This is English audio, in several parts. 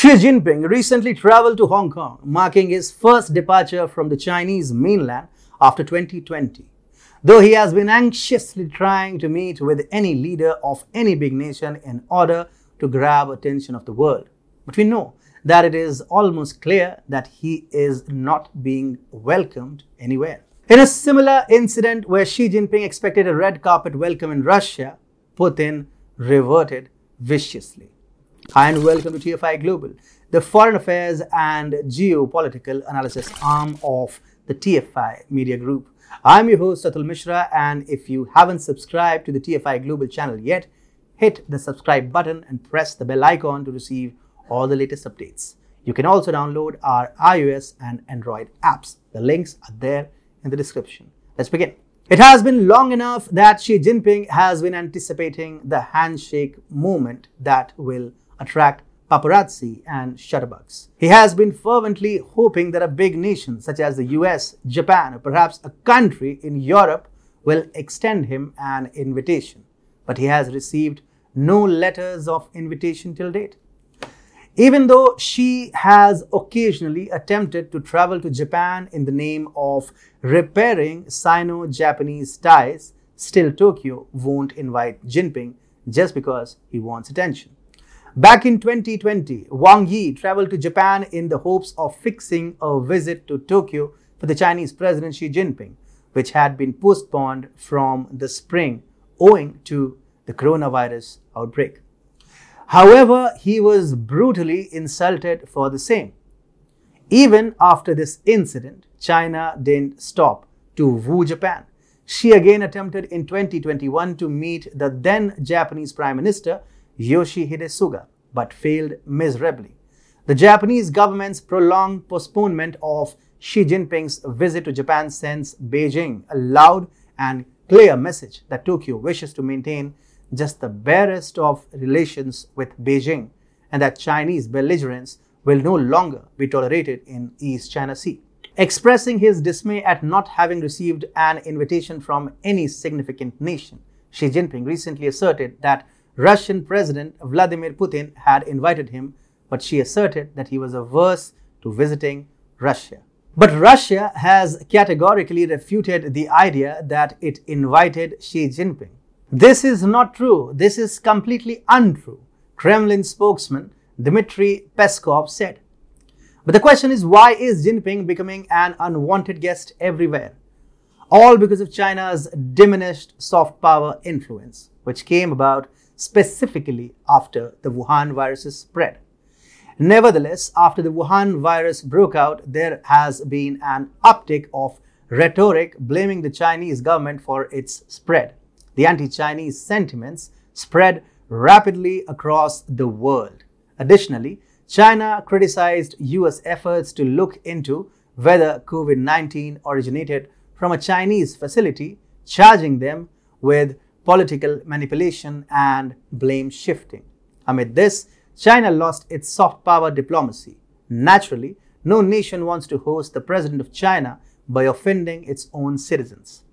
Xi Jinping recently traveled to Hong Kong, marking his first departure from the Chinese mainland after 2020. Though he has been anxiously trying to meet with any leader of any big nation in order to grab attention of the world. But we know that it is almost clear that he is not being welcomed anywhere. In a similar incident where Xi Jinping expected a red carpet welcome in Russia, Putin reverted viciously. Hi and welcome to TFI Global, the foreign affairs and geopolitical analysis arm of the TFI Media Group. I'm your host Atul Mishra, and if you haven't subscribed to the TFI Global channel yet, hit the subscribe button and press the bell icon to receive all the latest updates. You can also download our iOS and Android apps. The links are there in the description. Let's begin. It has been long enough that Xi Jinping has been anticipating the handshake moment that will attract paparazzi and shutterbugs. He has been fervently hoping that a big nation such as the US, Japan, or perhaps a country in Europe will extend him an invitation. But he has received no letters of invitation till date. Even though Xi has occasionally attempted to travel to Japan in the name of repairing Sino-Japanese ties, still Tokyo won't invite Jinping just because he wants attention. Back in 2020, Wang Yi traveled to Japan in the hopes of fixing a visit to Tokyo for the Chinese President Xi Jinping, which had been postponed from the spring owing to the coronavirus outbreak. However, he was brutally insulted for the same. Even after this incident, China didn't stop to woo Japan. Xi again attempted in 2021 to meet the then Japanese Prime Minister Yoshihide Suga, but failed miserably. The Japanese government's prolonged postponement of Xi Jinping's visit to Japan sends Beijing a loud and clear message that Tokyo wishes to maintain just the barest of relations with Beijing, and that Chinese belligerence will no longer be tolerated in East China Sea. Expressing his dismay at not having received an invitation from any significant nation, Xi Jinping recently asserted that Russian President Vladimir Putin had invited him, but Xi asserted that he was averse to visiting Russia. But Russia has categorically refuted the idea that it invited Xi Jinping. This is not true. This is completely untrue, Kremlin spokesman Dmitry Peskov said. But the question is, why is Jinping becoming an unwanted guest everywhere? All because of China's diminished soft power influence, which came about specifically after the Wuhan virus's spread. Nevertheless, after the Wuhan virus broke out, there has been an uptick of rhetoric blaming the Chinese government for its spread. The anti-Chinese sentiments spread rapidly across the world. Additionally, China criticized US efforts to look into whether COVID-19 originated from a Chinese facility, charging them with political manipulation and blame shifting. Amid this, China lost its soft power diplomacy. Naturally, no nation wants to host the president of China by offending its own citizens.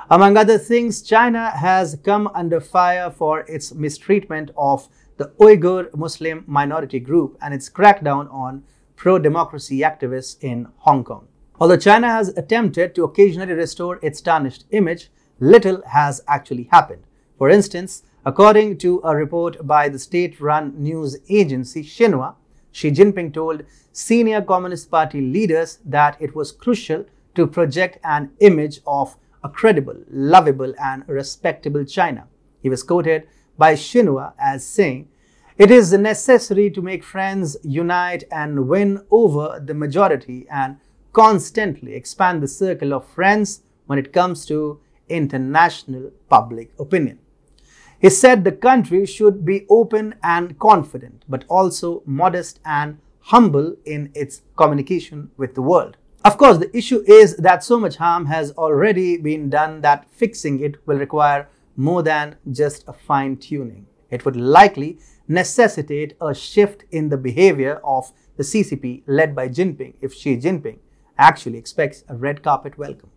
Among other things, China has come under fire for its mistreatment of the Uyghur Muslim minority group and its crackdown on pro-democracy activists in Hong Kong. Although China has attempted to occasionally restore its tarnished image, little has actually happened. For instance, according to a report by the state-run news agency Xinhua, Xi Jinping told senior Communist Party leaders that it was crucial to project an image of a credible, lovable, and respectable China. He was quoted by Xinhua as saying, "It is necessary to make friends, unite, and win over the majority, and constantly expand the circle of friends when it comes to international public opinion." He said the country should be open and confident, but also modest and humble in its communication with the world. Of course, the issue is that so much harm has already been done that fixing it will require more than just a fine-tuning. It would likely necessitate a shift in the behavior of the CCP led by Jinping if Xi Jinping actually expects a red carpet welcome.